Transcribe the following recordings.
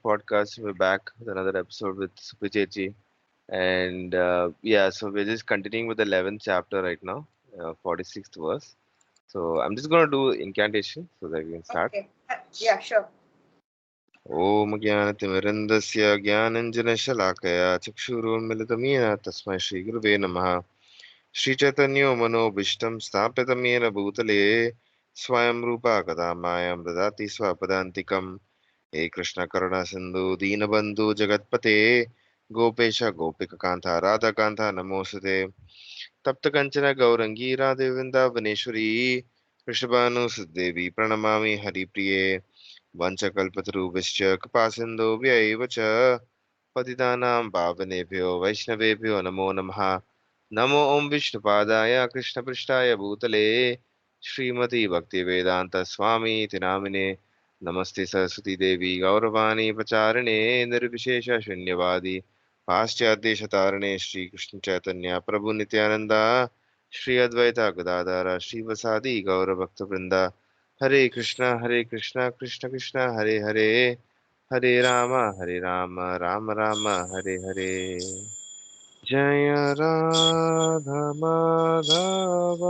podcast. We're back with another episode with Supriya Chechi. And so we're just continuing with the 11th chapter right now, 46th verse. So I'm just going to do incantation so that we can start. Okay. Yeah, sure. ॐ ज्ञानतिमिरन्दस्य ज्ञानञ्जनशलाकया चक्षुरुन्मिलितमेन तस्मै श्रीगुरुवे नमः श्रीचैतन्यो मनोभीष्टं स्थापितं येन भूतले स्वयं रूपा कदा मायां ददाति स्वपदान्तिकम् हे कृष्ण करुणा सिन्धु दीनबन्धु जगत्पते गोपेश गोपिककान्ता राधाकान्ता नमोऽस्तुते तप्त कंचन गौरंगी राधे वृंदावनेश्वरी वृषभानुसुदेवी प्रणमामि हरिप्रिये वंशकल्पतरुभ्यश्च कृपासिन्धुभ्यैव च पतितानां पावनेभ्यो वैष्णवेभ्यो नमो नमः नमो ओं विष्णुपादाय कृष्णपृष्ठाय भूतले श्रीमती भक्तिवेदांत स्वामी इति नामिने नमस्ते सरस्वती देवी गौरवाणी प्रचारिणे निर्विशेष शून्यवादी पाश्चात्यदेशतारिणे श्रीकृष्ण चैतन्य प्रभु नित्यानंद श्री अद्वैता गदाधर श्रीवसादि गौरभक्तवृंद हरे कृष्णा कृष्ण कृष्ण हरे हरे हरे राम राम राम हरे हरे जय राधा माधव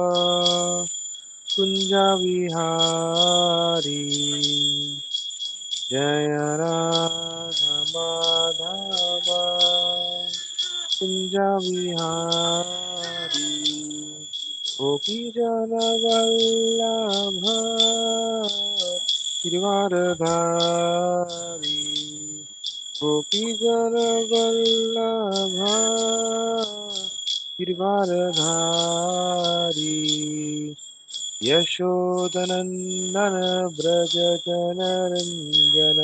कुंज विहारी जय राधा माधव कुंज विहारी गोपी जन वल्लभ गिरवारधारी गोपी जन वल्लभ गिरवारधारी यशोदनंदन व्रज जनरंजन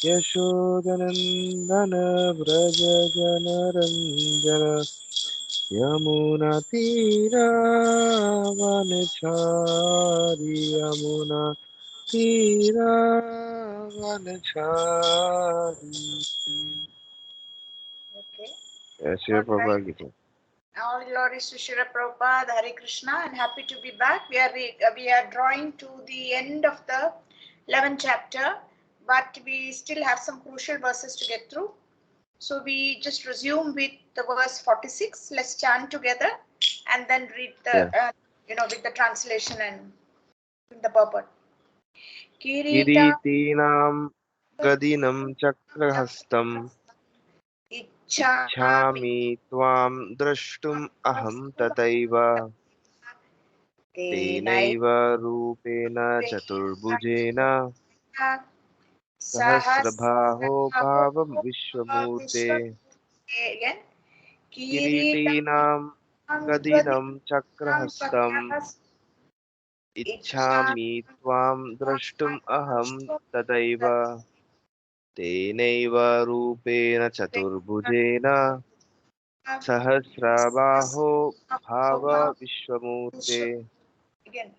यशोदनंदन व्रज जनरंजन Yamuna तीरावनचारी Yamuna तीरावनचारी Okay. Yes, All your right. Bhagavad Gita. All glories to Shri Prabhupada, Hare Krishna, and happy to be back. We are drawing to the end of the 11th chapter, but we still have some crucial verses to get through. So we just resume with the verse 46. Let's chant together and then read the, Yeah. with the translation and the purport. Kirita किरीटीनां गदिनं चक्रहस्तम् Ichchami इच्छामि त्वां द्रष्टुम् अहं तथैव तेनैव रूपेण चतुर्भुजेन सहस्रबाहो भाव विश्वमूर्ते again. Kiritam किरीटीनां गदिनं चक्रहस्तम् Ichchami इच्छामि त्वां द्रष्टुम् अहं तथैव तेनैव रूपेण चतुर्भुजेन सहस्रबाहो भाव विश्वमूर्ते again.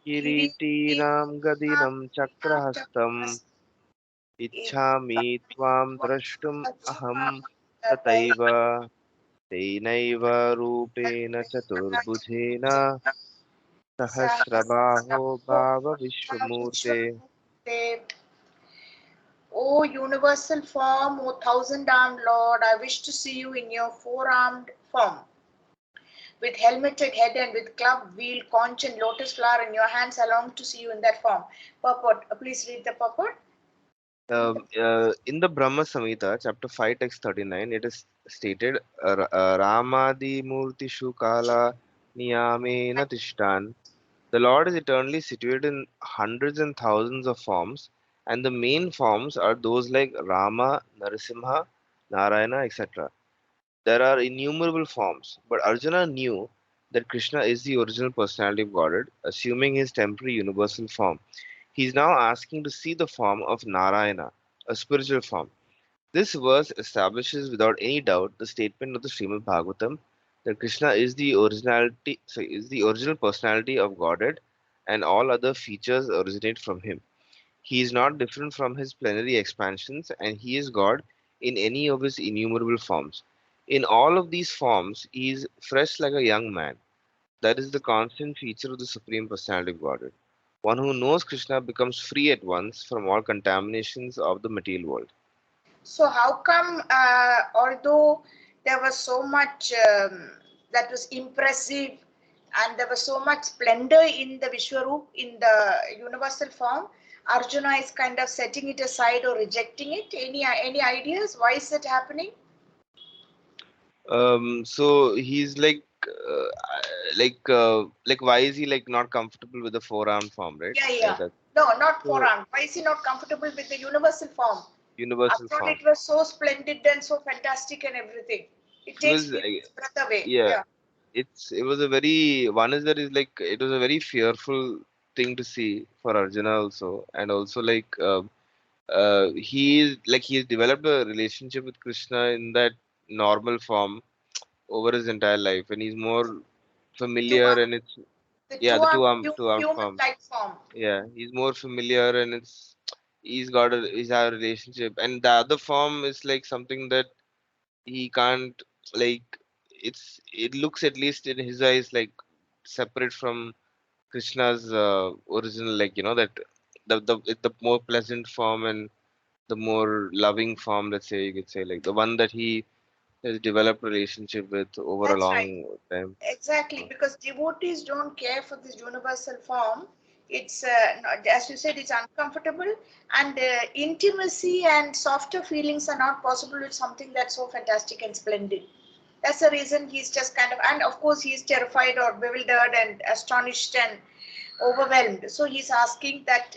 Kiritam किरीटीनां गदिनं चक्रहस्तम् इच्छामि त्वां द्रष्टुम् अहं तथैव तेनैव रूपेण चतुर्भुजेन सहस्रबाहो भाव विश्वमूर्ते O universal form, O thousand-armed Lord, I wish to see you in your four-armed form, with helmeted head and with club, wheel, conch, and lotus flower in your hands. I long to see you in that form. Purport. Please read the purport. In the Brahma Samhita, chapter 5, text 39, it is stated, Ramadi Murti Shukala Niyamena Tishtan. The Lord is eternally situated in hundreds and thousands of forms, and the main forms are those like Rama, Narasimha, Narayana, etc. There are innumerable forms, but Arjuna knew that Krishna is the original personality of Godhead, assuming his temporary universal form. He is now asking to see the form of Narayana, a spiritual form. This verse establishes without any doubt the statement of the Srimad Bhagavatam that Krishna is the original personality of Godhead, and all other features originate from him. He is not different from his plenary expansions, and he is God in any of his innumerable forms. In all of these forms, he is fresh like a young man. That is the constant feature of the Supreme Personality of Godhead. One who knows Krishna becomes free at once from all contaminations of the material world. So how come, although there was so much that was impressive and there was so much splendor in the Vishwaroop, in the universal form, Arjuna is kind of setting it aside or rejecting it? Any ideas? Why is it happening? So he's like why is he like not comfortable with the four-arm form, right? Yeah, yeah. That No, not so forearm. Why is he not comfortable with the universal form? universal After all, form. it was so splendid and so fantastic and everything. It takes Because people's breath away. yeah, Yeah. it was a very one is that is like it was a very fearful thing to see for Arjuna also, and also he's developed a relationship with Krishna in that normal form over his entire life, and he's more familiar, Two-arm, and it's the yeah, the two-arm two arm form. human-like form. Yeah, he's more familiar, and he's had a relationship, and the other form is like something that he can't like. It looks, at least in his eyes, like separate from Krishna's original, like that the more pleasant form and the more loving form. Let's say you could say like the one that he has developed relationship with over a That's right. long time. Exactly, because devotees don't care for this universal form. It's, as you said, it's uncomfortable, and intimacy and softer feelings are not possible with something that's so fantastic and splendid. That's the reason he's just kind of, and of course, he's terrified or bewildered and astonished and overwhelmed. So he's asking that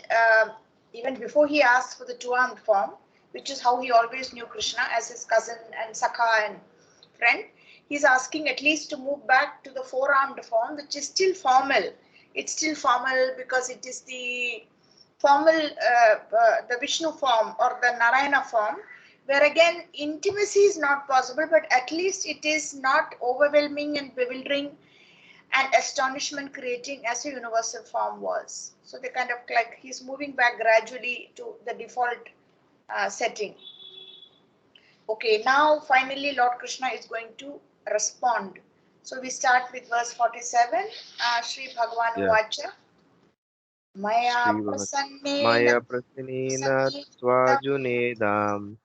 even before he asks for the two-armed form, which is how he always knew Krishna as his cousin and Sakha and friend, he's asking at least to move back to the four-armed form, which is still formal. It's still formal because it is the formal, the Vishnu form or the Narayana form, where again intimacy is not possible, but at least it is not overwhelming and bewildering and astonishment creating as a universal form was. So they kind of like he's moving back gradually to the default setting. Okay, now finally Lord Krishna is going to respond. So we start with verse 47. Shri Bhagavan Yeah. Vacha Maya Srivahat Prasannena Maya Prasinena Prasannena Swajunesam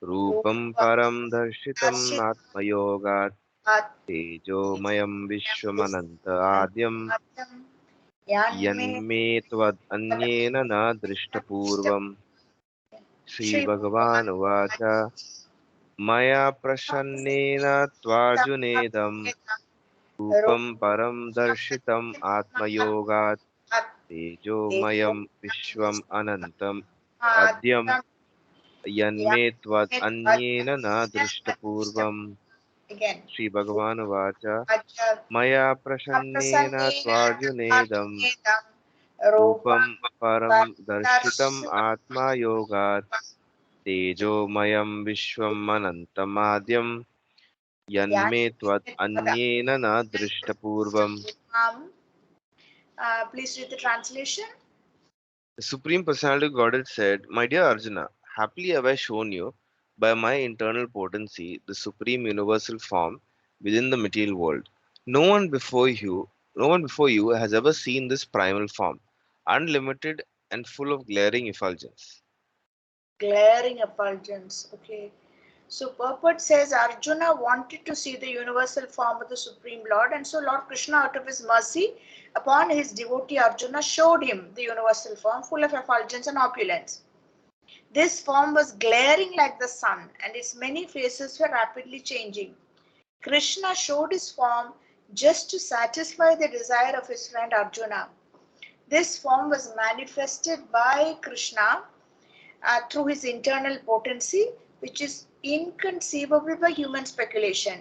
Rupam Rupa Param Darshitam Darshit Atmayogat At Tejomayam Vishwamananta Adyam Yanme Yanme Tvad Anyena Na Drishtapurvam. Shri Shri Bhagavan Bhagavan Vacha Maya Prasannena Twajunedam Rupam Param Darshitam Atmayogat Tejomayam Vishwam Anantam Adyam Yanme Tvad Anyena Na Drishtapurvam. again. Shri Bhagavan Vacha Ajar Maya Prasannena Prasannena Twajunedam Arjunedam Rupam Rupam Param Darshitam Padarshita Atma Yogat Tejomayam Vishwam Yanme Tvad Yanmetvada. Anyena Na Drishtapurvam. Please read the translation. The Supreme Personality of Godhead said, My dear Arjuna, happily have I shown you by my internal potency the supreme universal form within the material world. No one before you, no one before you has ever seen this primal form, unlimited and full of glaring effulgence. Glaring effulgence. Okay. So purport says Arjuna wanted to see the universal form of the Supreme Lord, and so Lord Krishna, out of his mercy upon his devotee Arjuna, showed him the universal form full of effulgence and opulence. This form was glaring like the sun, and its many faces were rapidly changing. Krishna showed his form just to satisfy the desire of his friend Arjuna. This form was manifested by Krishna through his internal potency, which is inconceivable by human speculation.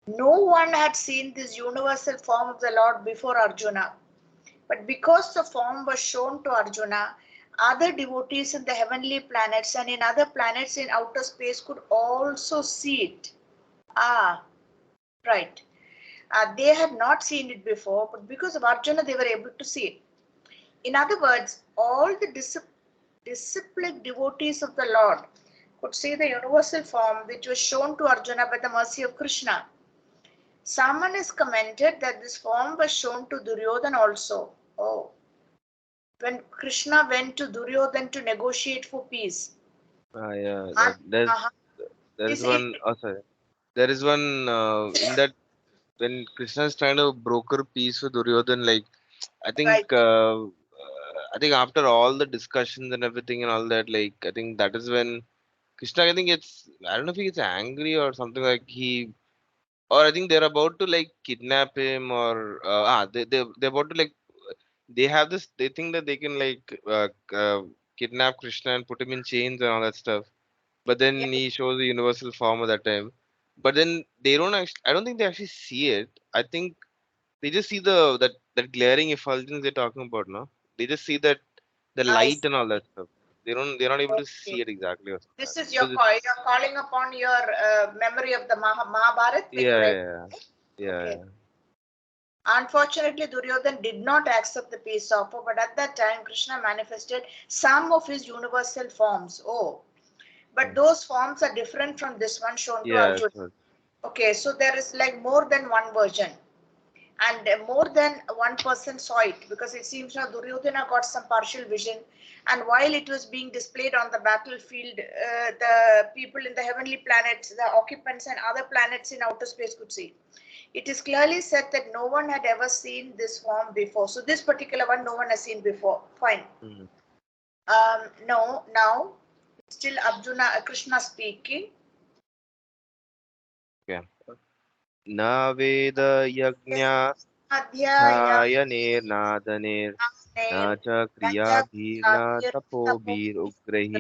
No one had seen this universal form of the Lord before Arjuna. But because the form was shown to Arjuna, other devotees in the heavenly planets and in other planets in outer space could also see it. Ah, right. They had not seen it before, but because of Arjuna, they were able to see it. In other words, all the disciplined devotees of the Lord could see the universal form which was shown to Arjuna by the mercy of Krishna. Someone has commented that this form was shown to Duryodhana also. Oh, when Krishna went to Duryodhan to negotiate for peace. Yeah, And, uh-huh. there is Is one. it Oh, sorry. There is one in that when Krishna is trying to broker peace with Duryodhan. Like I think, right? I think after all the discussions and everything and all that, like I think that is when Krishna. I think it's. I don't know if he gets angry or something like he. Or I think they're about to like kidnap him or they're about to like they have this they think that they can like kidnap Krishna and put him in chains and all that stuff. But then Yeah. he shows the universal form at that time. But then they don't actually. I don't think they actually see it. I think they just see that glaring effulgence they're talking about. No, they just see that the I light and all that stuff. They're not able to see okay. it exactly or something like This that. is Because you're calling upon your memory of the Mahabharat when you yeah, read. yeah, Right? yeah, Okay. yeah. Unfortunately, Duryodhan did not accept the peace offer, but at that time, Krishna manifested some of his universal forms. Oh, but Mm. those forms are different from this one shown to Yeah, Arjuna. so, Okay, so there is like more than one version, and more than one person saw it because it seems now Duryodhana got some partial vision. And while it was being displayed on the battlefield, the people in the heavenly planets, the occupants, and other planets in outer space could see. It is clearly said that no one had ever seen this form before. So this particular one, no one has seen before. Fine. mm, No, now still Arjuna, Krishna speaking. okay. न Adhyaya वेदयज्ञाध्ययनेर्नादनेर् न च क्रियाभिर्न तपोभिरुग्रैः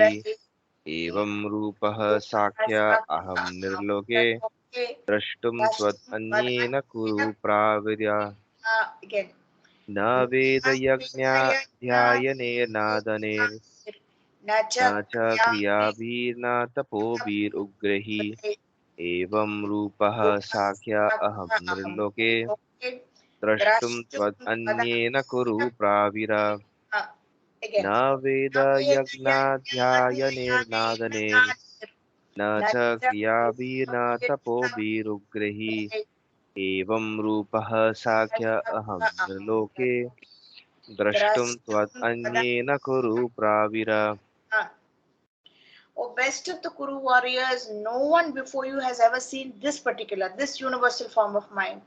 एवं रूपः साख्य अहं निर्लोके द्रष्टुं त्वदन्येन कुरु प्राविर्य again. न वेदयज्ञाध्ययनेर्नादनेर् न च क्रियाभिर्न तपोभिरुग्रैः एवं रूपः साख्य अहं निर्लोके द्रष्टुं त्वदन्येन कुरु प्राविर न Again. वेदयज्ञाध्ययनेर्नादनेर् न च क्रियाभिर्न तपोभिरुग्रैः एवं रूपः साख्य अहं नृलोके द्रष्टुं त्वदन्येन कुरु प्राविर O best of the Kuru warriors, no one before you has ever seen this particular, this universal form of mind.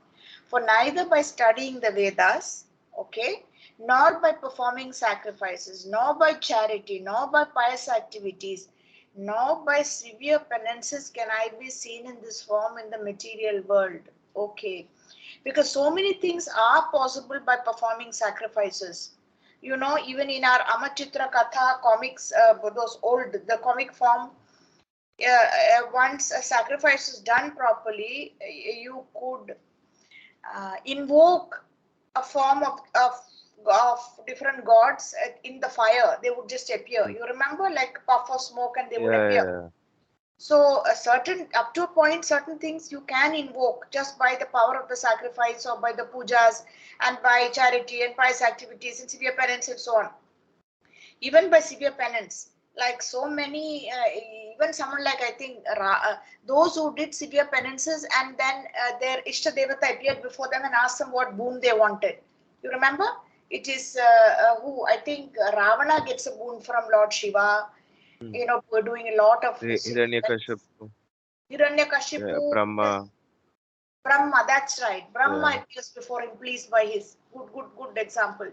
For neither by studying the Vedas, okay, nor by performing sacrifices, nor by charity, nor by pious activities, nor by severe penances can I be seen in this form in the material world. Okay. Because so many things are possible by performing sacrifices. You know, even in our Amachitra Katha comics, those old, the comic form, once a sacrifice is done properly, you could invoke a form of different gods in the fire. They would just appear. You remember, like puff of smoke, and they would appear. yeah So a certain up to a point, certain things you can invoke just by the power of the sacrifice or by the pujas and by charity and pious activities and severe penance and so on. Even by severe penance, like so many, even someone like I think those who did severe penances and then their Ishta Devata appeared before them and asked them what boon they wanted. You remember? It is who I think Ravana gets a boon from Lord Shiva. mm. You know, we're doing a lot of Hiranyakashipu yeah Hiranyakashipu, Brahma Brahma, that's right. yeah Brahma appears before him, pleased by his good example.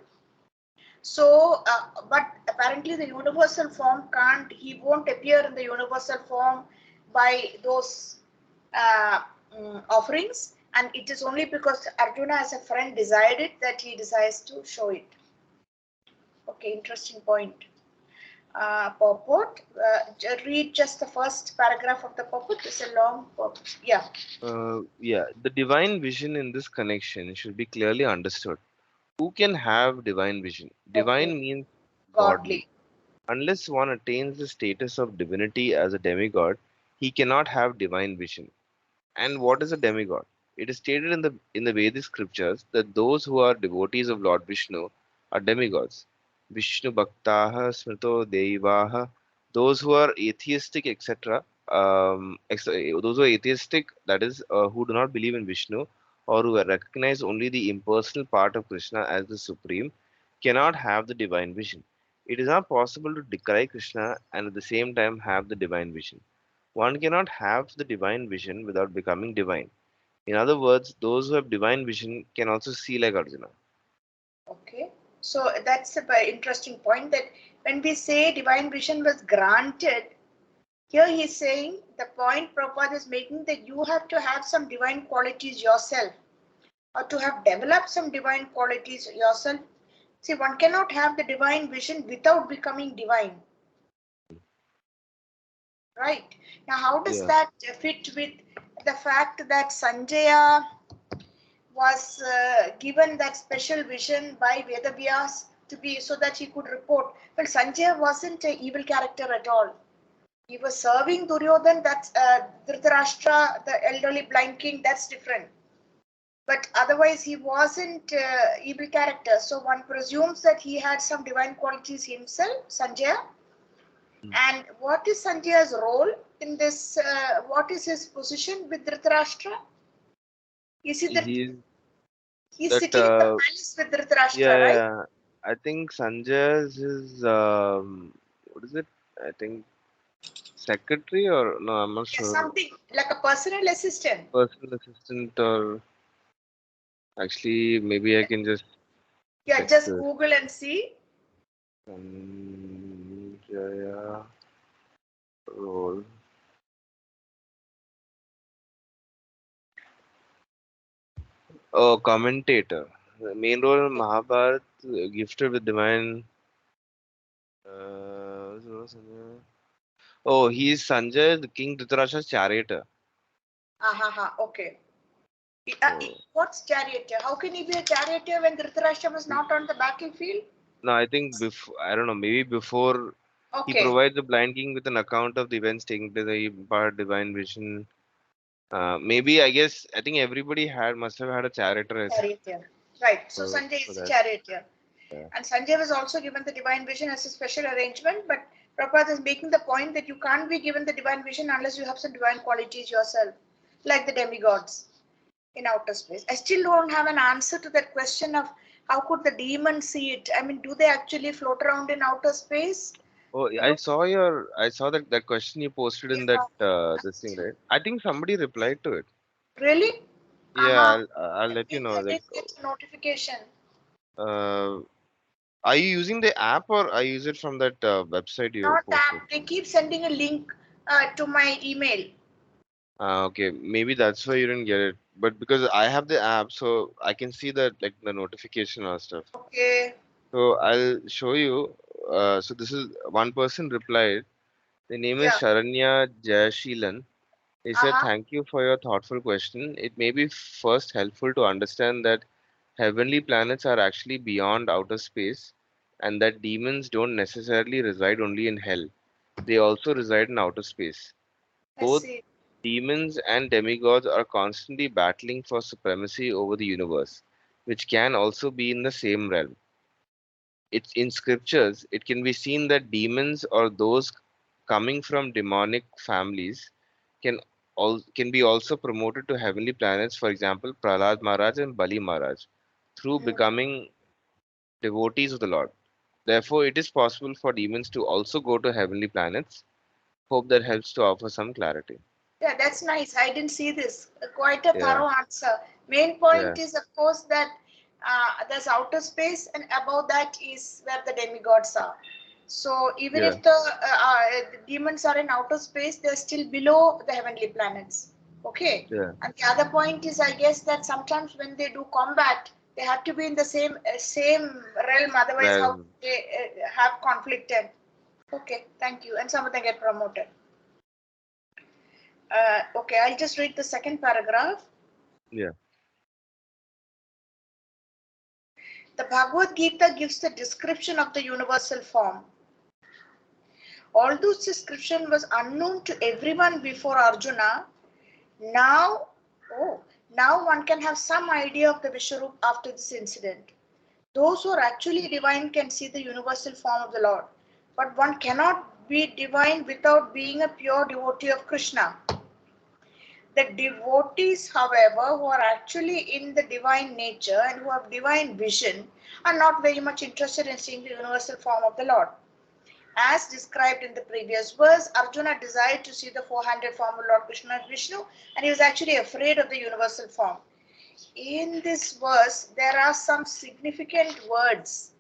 So, but apparently the universal form can't, he won't appear in the universal form by those uh, offerings. And it is only because Arjuna as a friend desired it that he desires to show it. Okay, interesting point. Purport. Read just the first paragraph of the purport. It's a long purport. Yeah. yeah the divine vision in this connection should be clearly understood. Who can have divine vision? Divine Okay. means godly. Godly. Unless one attains the status of divinity as a demigod, he cannot have divine vision. And what is a demigod? It is stated in the Vedic scriptures that those who are devotees of Lord Vishnu are demigods. Vishnu Bhaktaha Smrito Devaha. Those who are atheistic, etc. Those who are atheistic, that is, who do not believe in Vishnu or who recognize only the impersonal part of Krishna as the supreme, cannot have the divine vision. It is not possible to decry Krishna and at the same time have the divine vision. One cannot have the divine vision without becoming divine. In other words, those who have divine vision can also see like Arjuna. Okay, so that's a very interesting point, that when we say divine vision was granted, here he's saying the point Prabhupada is making, that you have to have some divine qualities yourself, or to have developed some divine qualities yourself. See, one cannot have the divine vision without becoming divine, right? Now, how does Yeah. that fit with the fact that Sanjaya was given that special vision by Vedavyas to be so that he could report? Well, Sanjaya wasn't an evil character at all. He was serving Duryodhan, that's Dhritarashtra, the elderly blind king, that's different. But otherwise, he wasn't evil character. So one presumes that he had some divine qualities himself, Sanjaya. Mm. And what is Sanjaya's role in this? What is his position with Dhritarashtra? Is he that He's he's that sitting in the palace with Dhritarashtra, yeah, right? yeah. I think Sanjay is his what is it? I think secretary or no, I'm not Yes, sure. something like a personal assistant. Personal assistant or actually maybe I can just Yeah, check just this. Google and see. Sanjaya role. Oh, commentator. The main role in Mahabharat, gifted with divine. Oh, he is Sanjay, the King Dhritarashtra's charioteer. Aha, okay. So, What's charioteer? How can he be a charioteer when Dhritarashtra was not on the battlefield? no, I think before, I don't know, maybe before he Okay, provides the blind king with an account of the events taking place, he imparts divine vision. Maybe I guess I think everybody must have had a charioteer as charioteer. Right. So so Sanjay for is the that. charioteer. Yeah. And Sanjay was also given the divine vision as a special arrangement, but Prabhupada is making the point that you can't be given the divine vision unless you have some divine qualities yourself, like the demigods in outer space. I still don't have an answer to that question of how could the demons see it? I mean, do they actually float around in outer space? Oh, You I know? saw I saw that question you posted in that Yeah. this thing, right? I think somebody replied to it. Really? Yeah, Uh-huh. I'll let you Maybe know. I Like, didn't get a notification. uh, are you using the app or I use it from that website you Not posted? that. They keep sending a link to my email. Okay, maybe that's why you didn't get it. But because I have the app, so I can see that like the notification or stuff. Okay. So I'll show you. So this is one person replied. The name is Yeah. Sharanya Jayashilan. He said, Uh-huh. "Thank you for your thoughtful question. It may be first helpful to understand that heavenly planets are actually beyond outer space, and that demons don't necessarily reside only in hell. They also reside in outer space. I Both see. demons and demigods are constantly battling for supremacy over the universe, which can also be in the same realm. It's in scriptures, it can be seen that demons or those coming from demonic families can can be also promoted to heavenly planets, for example, Prahlad Maharaj and Bali Maharaj, through Mm. becoming devotees of the Lord. Therefore, it is possible for demons to also go to heavenly planets. Hope that helps to offer some clarity. Yeah, that's nice. I didn't see this. Quite a Yeah, thorough answer. Main yeah, point is, of course, that there's outer space, and above that is where the demigods are. So even yeah, if the demons are in outer space, they're still below the heavenly planets. Okay. yeah. And the other point is, I guess that sometimes when they do combat, they have to be in the same realm. Otherwise, how Well, they have conflicted. Okay, thank you. And some of them get promoted. Okay, I'll just read the second paragraph. yeah, The Bhagavad Gita gives the description of the universal form. Although this description was unknown to everyone before Arjuna, now, now one can have some idea of the Vishwarup after this incident. Those who are actually divine can see the universal form of the Lord, but one cannot be divine without being a pure devotee of Krishna. The devotees, however, who are actually in the divine nature and who have divine vision are not very much interested in seeing the universal form of the Lord. As described in the previous verse, Arjuna desired to see the 400 form of Lord Krishna and Vishnu, and he was actually afraid of the universal form. In this verse, there are some significant words,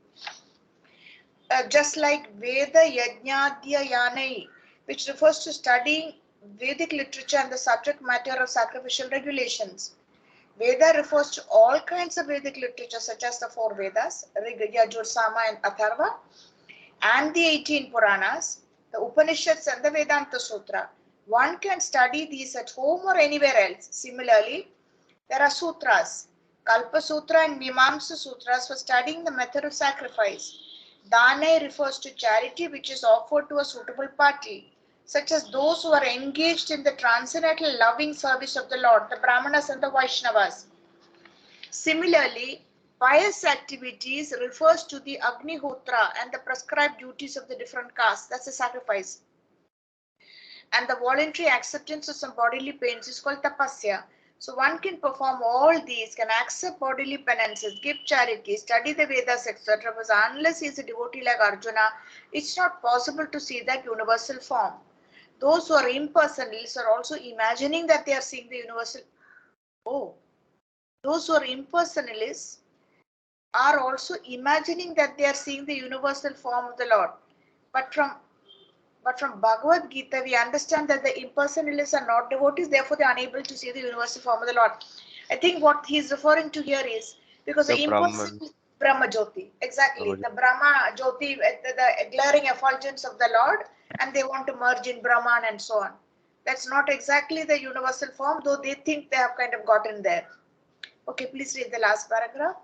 just like Veda Yajnadhyayanai, which refers to studying Vedic literature and the subject matter of sacrificial regulations. Veda refers to all kinds of Vedic literature, such as the four Vedas, Rig, Yajur, Sama, and Atharva, and the 18 Puranas, the Upanishads, and the Vedanta Sutra. One can study these at home or anywhere else. Similarly, there are sutras, Kalpa Sutra and Mimamsa Sutras for studying the method of sacrifice. Dane refers to charity which is offered to a suitable party, such as those who are engaged in the transcendental loving service of the Lord, the Brahmanas and the Vaishnavas. Similarly, pious activities refers to the Agnihotra and the prescribed duties of the different castes. That's a sacrifice. And the voluntary acceptance of some bodily pains is called tapasya. So one can perform all these, can accept bodily penances, give charity, study the Vedas, etc. But unless he is a devotee like Arjuna, it's not possible to see that universal form. Those who are impersonalists are also imagining that they are seeing the universal. Oh, those who are impersonalists are also imagining that they are seeing the universal form of the Lord. But from Bhagavad Gita, we understand that the impersonalists are not devotees, therefore they are unable to see the universal form of the Lord. I think what he is referring to here is because The the Brahman. impersonal Brahma Jyoti, exactly, Brahman. the Brahma Jyoti, the glaring effulgence of the Lord, and they want to merge in Brahman and so on. That's not exactly the universal form, though they think they have kind of gotten there. Okay, please read the last paragraph.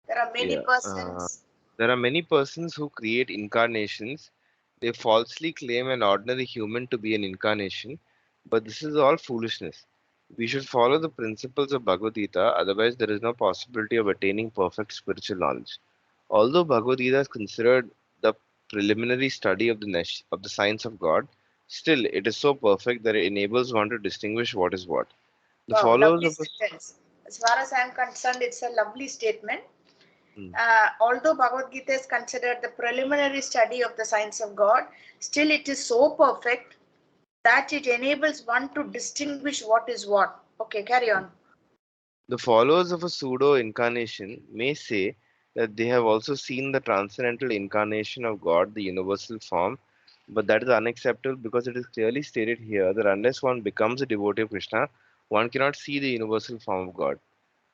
There are many Yeah. persons. There are many persons who create incarnations. They falsely claim an ordinary human to be an incarnation, but this is all foolishness. We should follow the principles of Bhagavad Gita, otherwise, there is no possibility of attaining perfect spiritual knowledge. Although Bhagavad Gita is considered the preliminary study of of the science of God, still it is so perfect that it enables one to distinguish what is what. The Wow, followers lovely of us. sentence. As far as I am concerned, it's a lovely statement. Hmm. Although Bhagavad Gita is considered the preliminary study of the science of God, still it is so perfect that it enables one to distinguish what is what. Okay, carry on. The followers of a pseudo incarnation may say that they have also seen the transcendental incarnation of God, the universal form, but that is unacceptable because it is clearly stated here that unless one becomes a devotee of Krishna, one cannot see the universal form of God.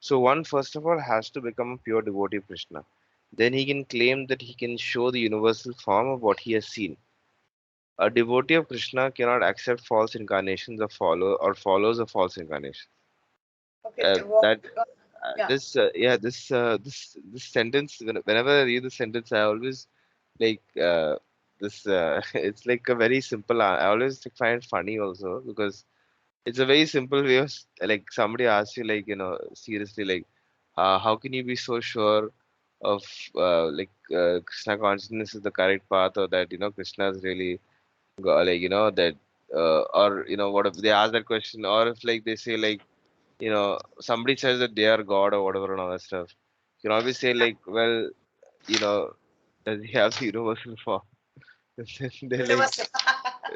So, one first of all has to become a pure devotee of Krishna. Then he can claim that he can show the universal form of what he has seen. A devotee of Krishna cannot accept false incarnations or follows of false incarnations. Okay, That yeah. this sentence, whenever I read the sentence, I always like this it's like a very simple I always find it funny also because it's a very simple way of like somebody asks you like seriously like how can you be so sure of Krishna consciousness is the correct path, or that Krishna is really like that or what if they ask that question, or if like they say like somebody says that they are God or whatever and all that stuff. You can always say like, well, does he have the universal form? They're like, Universal.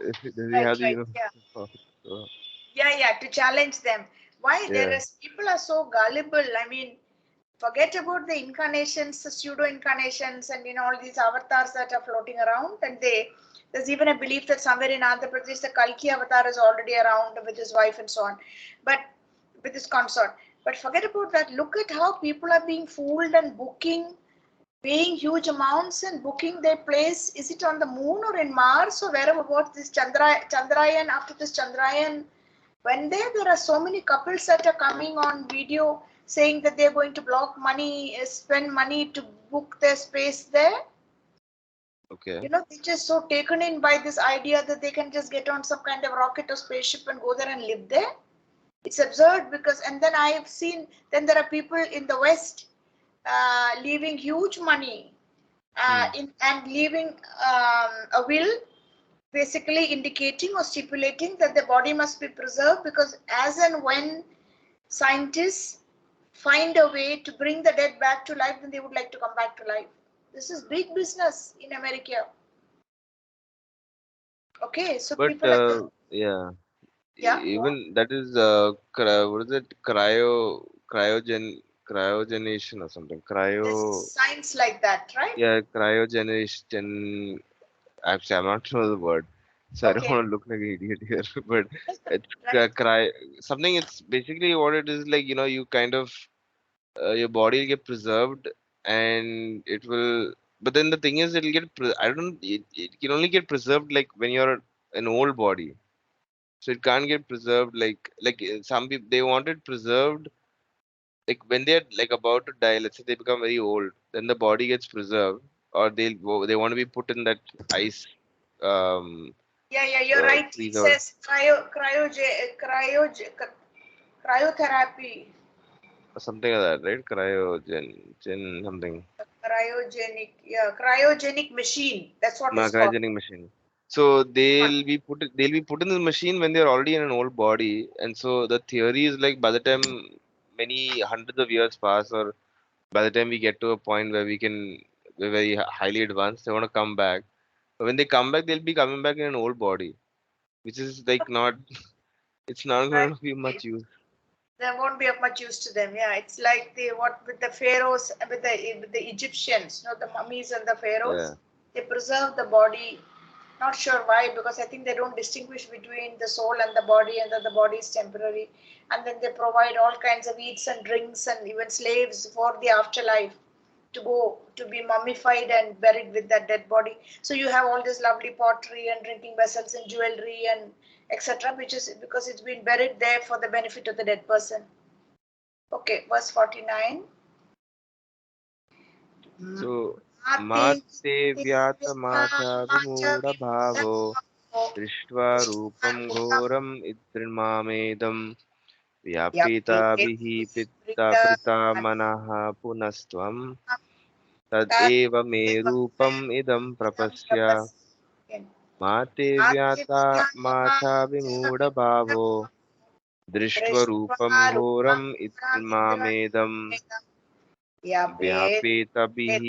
does he Right, have the right. Yeah. universal form? So, Yeah, to challenge them. Why there yeah. is people are so gullible. I mean, forget about the incarnations, the pseudo incarnations, and all these avatars that are floating around. And there's even a belief that somewhere in Andhra Pradesh the Kalki avatar is already around with his wife and so on, but with his consort. But forget about that. Look at how people are being fooled and paying huge amounts and booking their place. Is it on the moon or in Mars or wherever? What this Chandrayaan? After this Chandrayaan, when there are so many couples that are coming on video saying that they're going to spend money to book their space there. Okay. They're just so taken in by this idea that they can just get on some kind of rocket or spaceship and go there and live there. It's absurd because, and then I have seen, then there are people in the West leaving huge money Hmm. and leaving a will basically indicating or stipulating that the body must be preserved, because as and when scientists find a way to bring the dead back to life, then they would like to come back to life. This is big business in America. Okay, so But people like, yeah, yeah, even that is what is it? Cryogenation or something. there's science like that, right? Cryogenation. Actually, I'm not sure the word, so I don't Okay, want to look like an idiot here. But it's right. something. It's basically what it is like. You kind of your body will get preserved, and it will. But then the thing is, it'll get. I don't. It can only get preserved like when you're an old body. So it can't get preserved like some people they want it preserved like when they're like about to die. Let's say they become very old, then the body gets preserved, or they want to be put in that ice Yeah, yeah, you're right. It freezer says cryotherapy, or something like that, right? Gen something. cryogenic, yeah, cryogenic machine. That's what it's called. Cryogenic machine. So they'll be put in the machine when they're already in an old body, and so the theory is like by the time many hundreds of years pass, or by the time we get to a point where we're very highly advanced, they want to come back. But when they come back, they'll be coming back in an old body, which is like not. It's not Right. going to be much use. There won't be of much use to them. Yeah, it's like the what with the pharaohs, with the Egyptians, the mummies and the pharaohs. Yeah. They preserve the body. Not sure why, because I think they don't distinguish between the soul and the body, and that the body is temporary. And then they provide all kinds of eats and drinks and even slaves for the afterlife to go to be mummified and buried with that dead body. So you have all this lovely pottery and drinking vessels and jewelry and etc., which is because it's been buried there for the benefit of the dead person. Okay, verse 49. So Mate Mate Vyatamacha Vimudabhavo दृष्ट्वा रूपं घोरम् इदृमामेदं व्यापिताभिः पिता मनः पुनस्त्वं तदेव मे रूपम् इदं प्रपश्य माते व्याता माचा विमूढभावो दृष्ट्वरूपं घोरम् इदृमामेदं व्यापेतभिः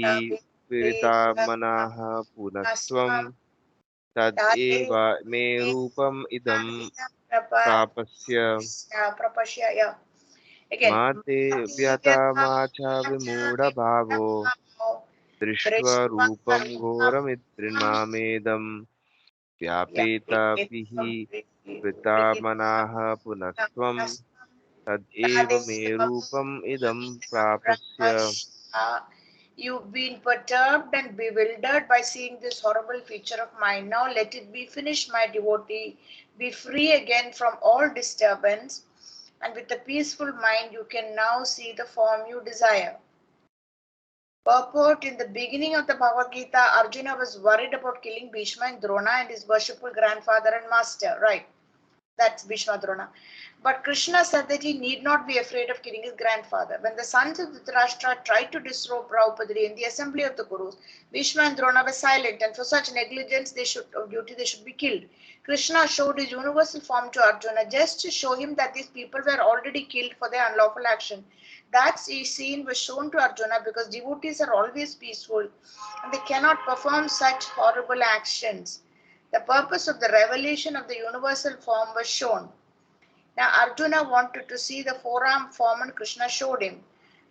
पीडिता मनः पुनस्त्वं तदेव मे रूपम् इदं प्रापस्य Prapashya, yeah. Again. मा ते व्यथा मा च विमूढभावो दृष्ट्वा रूपं घोरमिदृन्मामेदं व्यापेतभिः वृतामनाः पुनस्त्वं तदेव मे रूपम् इदं प्रापस्य. You've been perturbed and bewildered by seeing this horrible feature of mine. Now let it be finished, my devotee. Be free again from all disturbance, and with a peaceful mind you can now see the form you desire. Purport: in the beginning of the Bhagavad Gita, Arjuna was worried about killing Bhishma and Drona and his worshipful grandfather and master. Right. That's Bhishma Drona. But Krishna said that he need not be afraid of killing his grandfather. When the sons of Dhritarashtra tried to disrobe Draupadi in the assembly of the Kurus, Bhishma and Drona were silent, and for such negligence of duty they should be killed. Krishna showed his universal form to Arjuna just to show him that these people were already killed for their unlawful action. That scene was shown to Arjuna because devotees are always peaceful and they cannot perform such horrible actions. The purpose of the revelation of the universal form was shown. Now Arjuna wanted to see the four-armed form and Krishna showed him.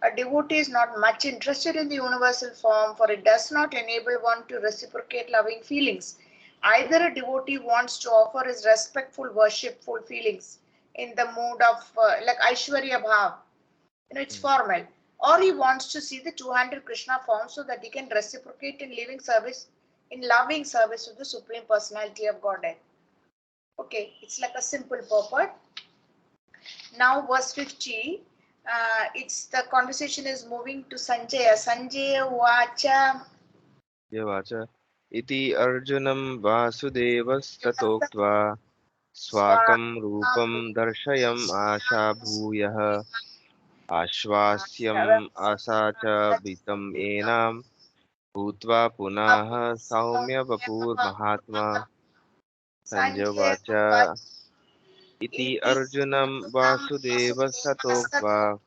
A devotee is not much interested in the universal form, for it does not enable one to reciprocate loving feelings. Either a devotee wants to offer his respectful, worshipful feelings in the mood of like Aishwarya Bhav, it's formal, or he wants to see the two-handed Krishna form so that he can reciprocate in loving service to the Supreme Personality of Godhead. Okay, it's like a simple purport. Now, verse 50, it's the conversation is moving to Sanjaya. Sanjaya Vacha यवाच इति अर्जुनं वासुदेवस्ततोक्त्वा Swa स्वाकं रूपं दर्शयम् आशाभूयः आश्वास्यम् आशा च वित्तम् एनां भूत्वा पुनः सौम्य वपुर्महात्मा Sanjay Sanjay Vacha iti iti Arjunam Vasudeva Satokva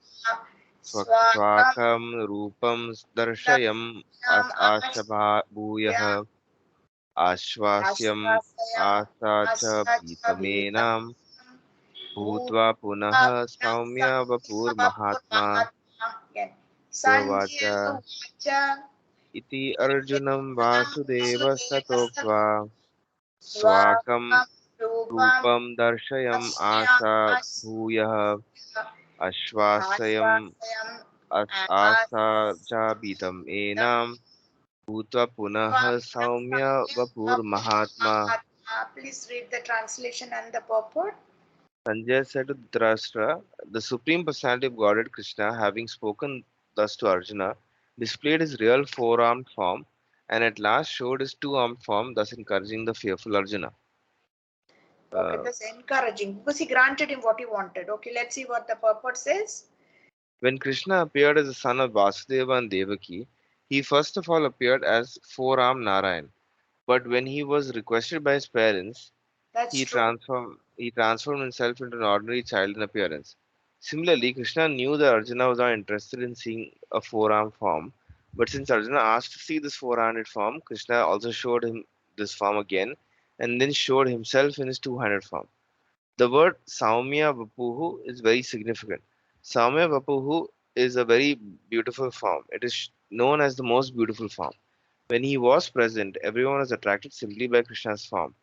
swakam Swakam Rupam Darshayam dasyam Ashabha Bhuyah Ashvasyam ashvasayam Asacha asachhabita Bhitamenam Bhutva bhutva Punaha Saumya Vapur Mahatma Mahatma. Again. Sanjaya Vacha Vacha iti Arjunam Vasudeva Vasudeva Satokva Swakam Swakam Rupam Rupam Darshayam Dasyam Asa Asya Bhuyah Ashvasayam Ashvasayam Asachabitam Asya Enam Bhutva Punaha Saumya Vapur Mahatma. Please read the translation and the purport. Sanjay said to Dhritarashtra, the Supreme Personality of Godhead Krishna, having spoken thus to Arjuna, displayed his real four-armed form and at last showed his two-armed form, thus encouraging the fearful Arjuna. Okay, Uh, that's encouraging because he granted him what he wanted. Okay, let's see what the purport says. when Krishna appeared as the son of Vasudeva and Devaki, he first of all appeared as four-armed Narayan. But when he was requested by his parents, That's true. he transformed himself into an ordinary child in appearance. Similarly, Krishna knew that Arjuna was not interested in seeing a four-armed form, but since Arjuna asked to see this four-handed form, Krishna also showed him this form again, and then showed himself in his two-handed form. The word Saumya Vapuhu is very significant. Saumya Vapuhu is a very beautiful form. It is known as the most beautiful form. When he was present, everyone was attracted simply by Krishna's form.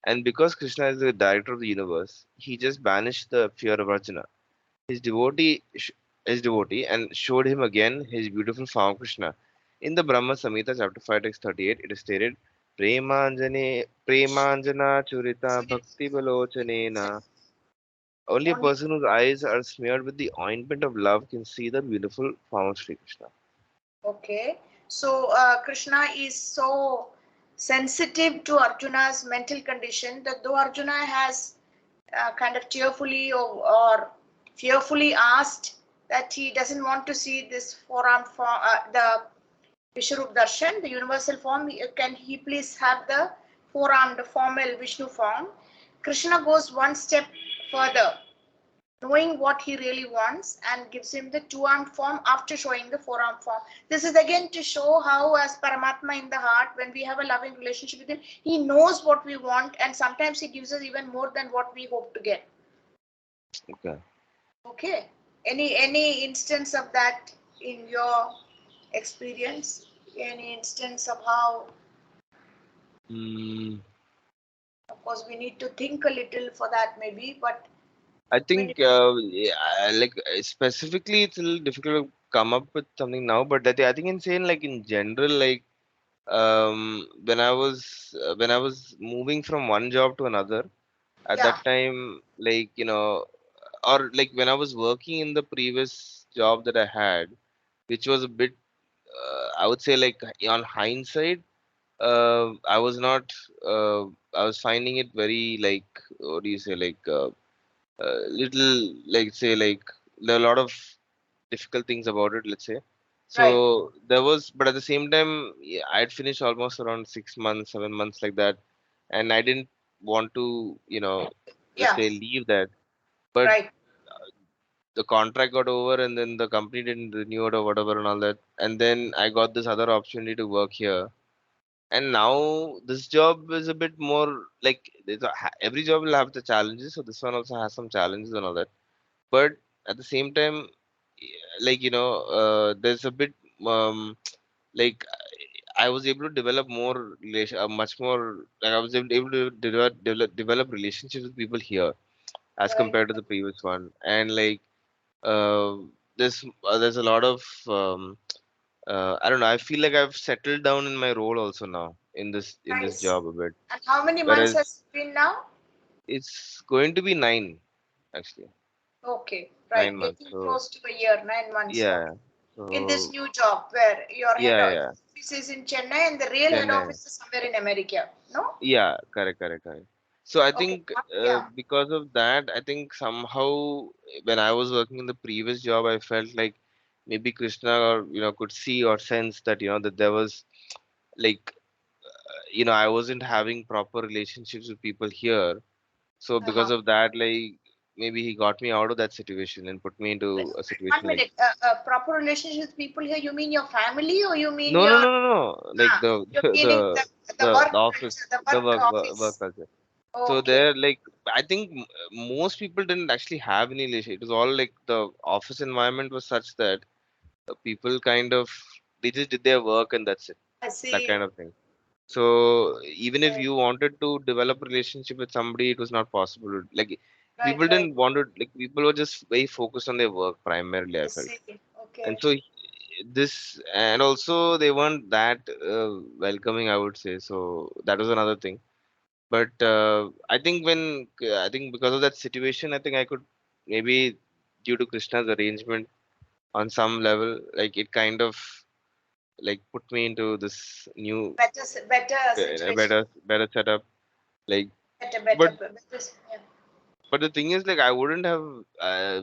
And because Krishna is the director of the universe, he just banished the fear of Arjuna. His devotee, his devotee, and showed him again his beautiful form Krishna. In the Brahma Samhita, chapter 5, text 38, it is stated, Premanjana Churita Bhakti Balochanena. Only a Only person whose eyes are smeared with the ointment of love can see the beautiful form of Sri Krishna. okay. So Krishna is so sensitive to Arjuna's mental condition that though Arjuna has kind of tearfully or fearfully asked that he doesn't want to see this forearm form, the Vishwarup Darshan, the universal form, can he please have the four-armed formal Vishnu form? Krishna goes one step further, knowing what he really wants and gives him the two-armed form after showing the four-armed form. This is again to show how as Paramatma in the heart, when we have a loving relationship with him, he knows what we want and sometimes he gives us even more than what we hope to get. Okay. Okay. Any instance of that in your experience? Any instance of how, Mm, of course, we need to think a little for that maybe, but I when think, yeah, like specifically, it's a little difficult to come up with something now. But I think in saying like in general, like when I was moving from one job to another, at yeah, that time, like or like when I was working in the previous job that I had, which was a bit, I would say, like on hindsight, I was not, I was finding it very like, what do you say, like. Little like say like there are a lot of difficult things about it, let's say. So right. there was, but at the same time, yeah, I'd finished almost around 6 months, 7 months like that, and I didn't want to, let's Yeah, say, leave that. But right. the contract got over, and then the company didn't renew it or whatever and all that, and then I got this other opportunity to work here. And now this job is a bit more like every job will have the challenges, so this one also has some challenges and all that. But at the same time, like there's a bit, um like I was able to develop more relation, much more, like I was able to develop relationships with people here as Right. compared to the previous one. And like uh, there's a lot of, I don't know, I feel like I've settled down in my role also now in this Nice. job a bit. And how many months Whereas has it been now? it's going to be 9, actually, Okay, right. 9 months. Getting So close to a year, 9 months. Okay. yeah. In this So new job where your head yeah, yeah. office is in Chennai and the real head Chennai. office is somewhere in America. No? Yeah, correct, correct, correct. So I Okay. think, Yeah. because of that, I think somehow when I was working in the previous job, I felt like maybe Krishna, or could see or sense that that there was like I wasn't having proper relationships with people here. So because Uh-huh. of that, like maybe he got me out of that situation and put me into a One situation like minute. Proper relationship with people here. You mean your family, or you mean no, no, your? no, no, no. Like Ah, you're the meaning the the work the office, culture, the the work work office. culture. So Okay. there, like I think most people didn't actually have any relation. It was all like the office environment was such that people kind of they just did their work and that's it. I That kind see. of thing. So even if Right, you wanted to develop a relationship with somebody, it was not possible. Like right, people right. didn't want to. Like people were just very focused on their work primarily. I I felt, see. and Okay. so this, and also they weren't that welcoming. I would say so. That was another thing. But I think because of that situation, I think I could maybe due to Krishna's arrangement on some level, like it kind of like put me into this new Better situation. better setup. Like, Better, but better, better. Yeah. but the thing is, like, I wouldn't have. I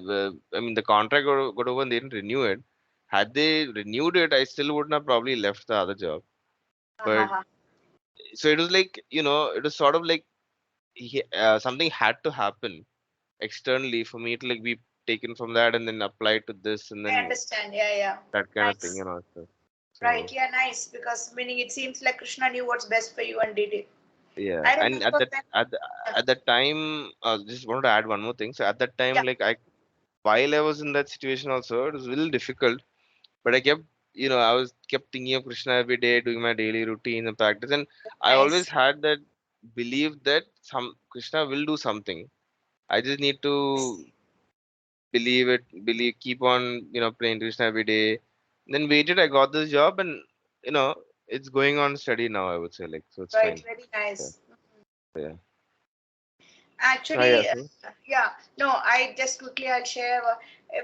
mean, the contract got over and they didn't renew it. Had they renewed it, I still wouldn't have probably left the other job. But Uh-huh. so it was like, it was sort of like something had to happen externally for me to like be taken from that and then apply to this and I then understand. Yeah, yeah. that kind of thing, Nice. Right. So Yeah, nice. Because meaning it seems like Krishna knew what's best for you and did it. yeah. I And remember that. Yeah. at that time, just wanted to add one more thing. So at that time, Yeah. like while I was in that situation also, it was a little difficult. But I kept, I was kept thinking of Krishna every day, doing my daily routine and practice, and I always Nice. had that belief that some Krishna will do something. I just need to believe it, keep on, playing Krishna every day. Then waited, I got this job, and you know, it's going on steady now. I would say, like, so it's Right. fine. Very Yeah, nice. yeah. Yeah. Actually, So, yeah, no, I just quickly I'll share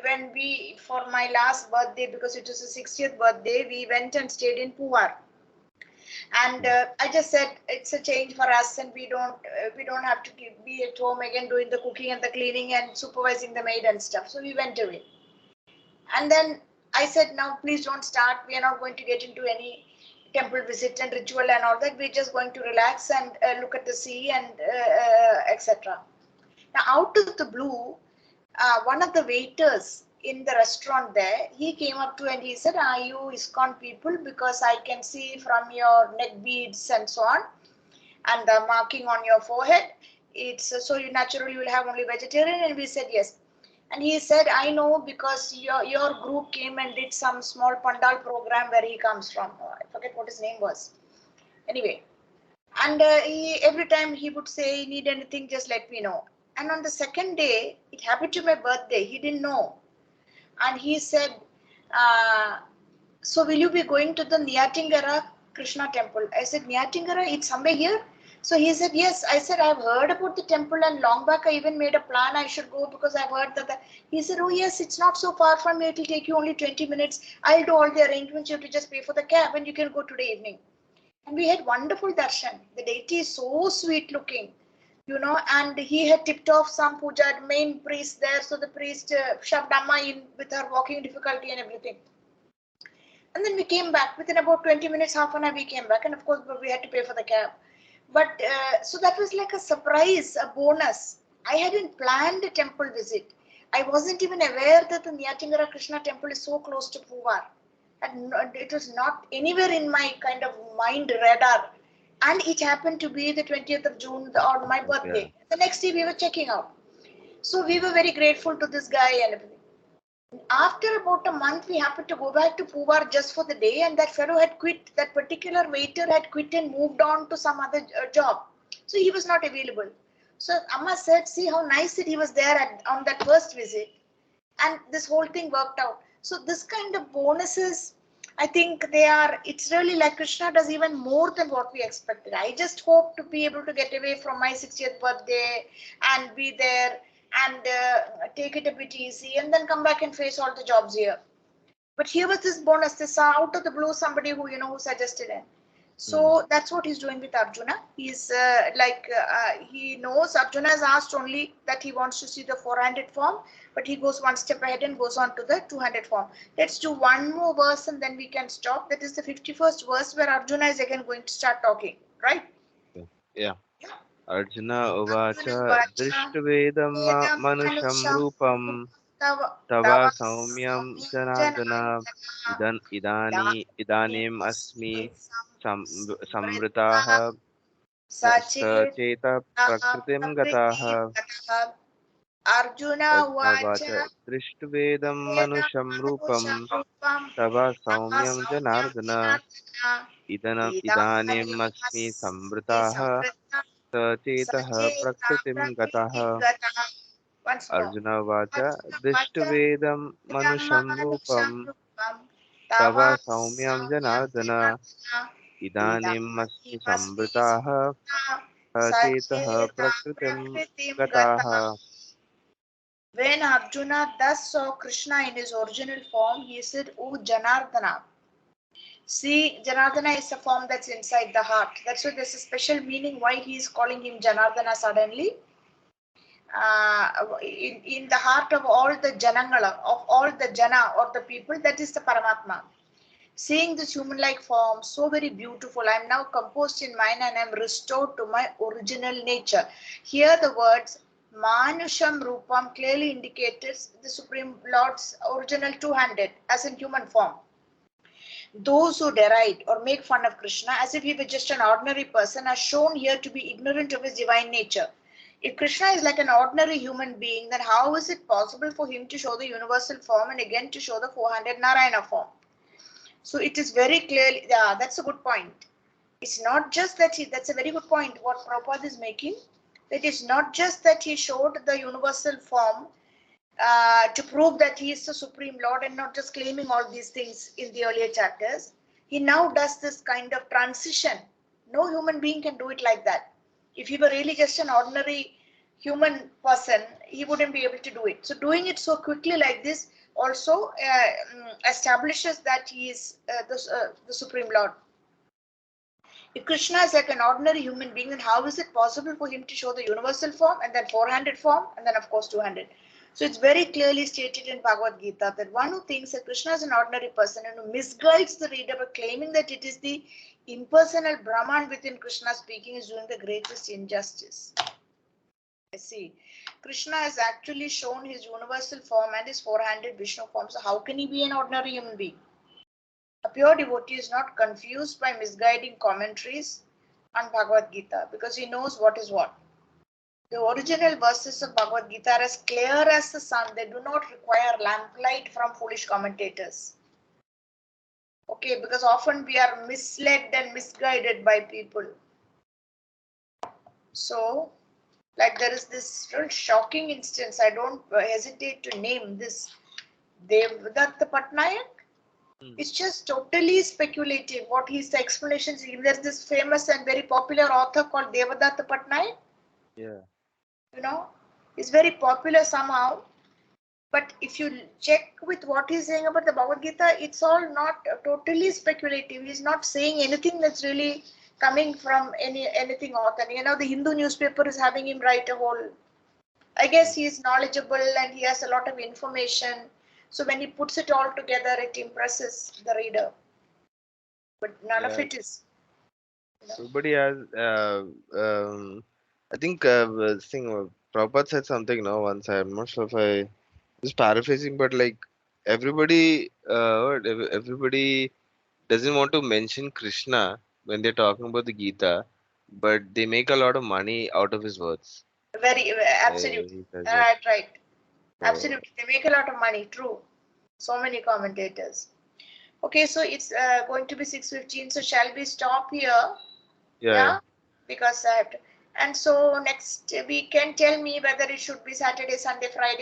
when we for my last birthday because it was a 60th birthday, we went and stayed in Puvar, and mm, I just said it's a change for us, and we don't have to be at home again doing the cooking and the cleaning and supervising the maid and stuff. So we went away, and then I said, now please don't start. We are not going to get into any temple visit and ritual and all that. We're just going to relax and look at the sea and etc. Now, out of the blue, one of the waiters in the restaurant there, he came up to and he said, "Are you ISKCON people? Because I can see from your neck beads and so on, and the marking on your forehead, it's so you naturally will have only vegetarian." And we said yes. And he said, "I know because your group came and did some small pandal program where he comes from. I forget what his name was. Anyway, and every time he would say, need anything, just let me know." And on the second day, it happened to my birthday. He didn't know. And he said, uh, so will you be going to the Niyatingara Krishna temple? I said, Niyatingara, it's somewhere here. So he said, yes. I said, I've heard about the temple and long back I even made a plan I should go because I've heard that. He said, oh yes, it's not so far from here. It'll take you only 20 minutes. I'll do all the arrangements. You have to just pay for the cab and you can go today evening. And we had wonderful darshan. The deity is so sweet looking, and he had tipped off some puja, main priest there. So the priest shoved Amma in with her walking difficulty and everything. And then we came back within about 20 minutes, half an hour. We came back, and of course, we had to pay for the cab. But so that was like a surprise, a bonus. I hadn't planned a temple visit. I wasn't even aware that the Nyatingara Krishna temple is so close to Puvar. And it was not anywhere in my kind of mind radar. And it happened to be the 20th of June on my yeah. birthday. The next day we were checking out. So we were very grateful to this guy and everything. After about a month, we happened to go back to Puvar just for the day, and that fellow had quit. That particular waiter had quit and moved on to some other job. So he was not available. So Amma said, see how nice that he was there on that first visit. And this whole thing worked out. So this kind of bonuses, I think it's really like Krishna does even more than what we expected. I just hope to be able to get away from my 60th birthday and be there and take it a bit easy and then come back and face all the jobs here. But here was this bonus, this out of the blue, somebody who suggested it. Mm, So that's what he's doing with Arjuna. He's he knows Arjuna has asked only that he wants to see the 400 form, but he goes one step ahead and goes on to the 200 form. Let's do one more verse and then we can stop. That is the 51st verse where Arjuna is again going to start talking. right? Yeah. Yeah. Arjuna uvacha Vacha drishtvedam vedam manusham manusham rupam tava tava tava saumyam samyam janardana janardana idanim asmi idanisme samvritaः samvritaha sachet सचेत प्रकृतिं गताः prakritim gataha. Arjuna Arjun uvacha उवाच दृष्ट्वेदं vedam मनुष्यं रूपं manusham rupam तव tava सौम्यं samyam Janardan janardana इदानीमस्मि idanisme संवृताः samvritaha सचेतः sachet प्रकृतिं गताः prakritim gataha. Once more. Arjun उवाच Arjuna uvacha दृष्ट्वेदं मनुष्यं रूपं vedam rupam तव tava सौम्यं samyam Janardan janardana इदानीमस्मि idanisme संवृताः samvritaha सचेतः sacheta प्रकृतिं prakritim गताः. gataha. When Arjuna thus saw Krishna in his original form, he said, "O Janardana." See, Janardana is a form that's inside the heart. That's why there's a special meaning why he is calling him Janardana suddenly. In the heart of all the Janangala, of all the Jana or the people, that is the Paramatma. Seeing this human-like form, so very beautiful, I am now composed in mind and I am restored to my original nature. Here the words Manusham Rupam clearly indicates the Supreme Lord's original two-handed, as in human form. Those who deride or make fun of Krishna as if he were just an ordinary person are shown here to be ignorant of his divine nature. If Krishna is like an ordinary human being, then how is it possible for him to show the universal form and again to show the four-handed Narayana form? So it is very clearly, yeah, that's a good point. It's not just that that's a very good point what Prabhupada is making. It is not just that he showed the universal form to prove that he is the Supreme Lord and not just claiming all these things in the earlier chapters. He now does this kind of transition. No human being can do it like that. If he were really just an ordinary human person, he wouldn't be able to do it. So doing it so quickly like this also establishes that he is the Supreme Lord. If Krishna is like an ordinary human being, then how is it possible for him to show the universal form and then four-handed form and then of course two-handed? So it's very clearly stated in Bhagavad Gita that one who thinks that Krishna is an ordinary person and who misguides the reader by claiming that it is the impersonal Brahman within Krishna speaking is doing the greatest injustice. See, Krishna has actually shown his universal form and his four-handed Vishnu form. So how can he be an ordinary human being? A pure devotee is not confused by misguiding commentaries on Bhagavad Gita because he knows what is what. The original verses of Bhagavad Gita are as clear as the sun. They do not require lamplight from foolish commentators. Okay, because often we are misled and misguided by people. So, like there is this real shocking instance, I don't hesitate to name this Devdatta Patnaik. It's just totally speculative. What is the explanations? There's this famous and very popular author called Devadatta Patnaik. Yeah. You know, he's very popular somehow. But if you check with what he's saying about the Bhagavad Gita, it's all not totally speculative. He's not saying anything that's really coming from anything authentic. You know, the Hindu newspaper is having him write a whole. I guess he's knowledgeable and he has a lot of information. So when he puts it all together, it impresses the reader. But none of Yeah. it is. You know. Everybody has. I think thing Prabhupada said something no once. I'm not sure if I was paraphrasing, but like everybody, everybody doesn't want to mention Krishna when they're talking about the Gita, but they make a lot of money out of his words. Very, absolutely. He says that. Right. So Absolutely. They make a lot of money. True. So many commentators. Okay, so it's going to be 6:15. So shall we stop here? yeah, Yeah, because I have to. And so next week, can tell me whether it should be Saturday, Sunday, Friday.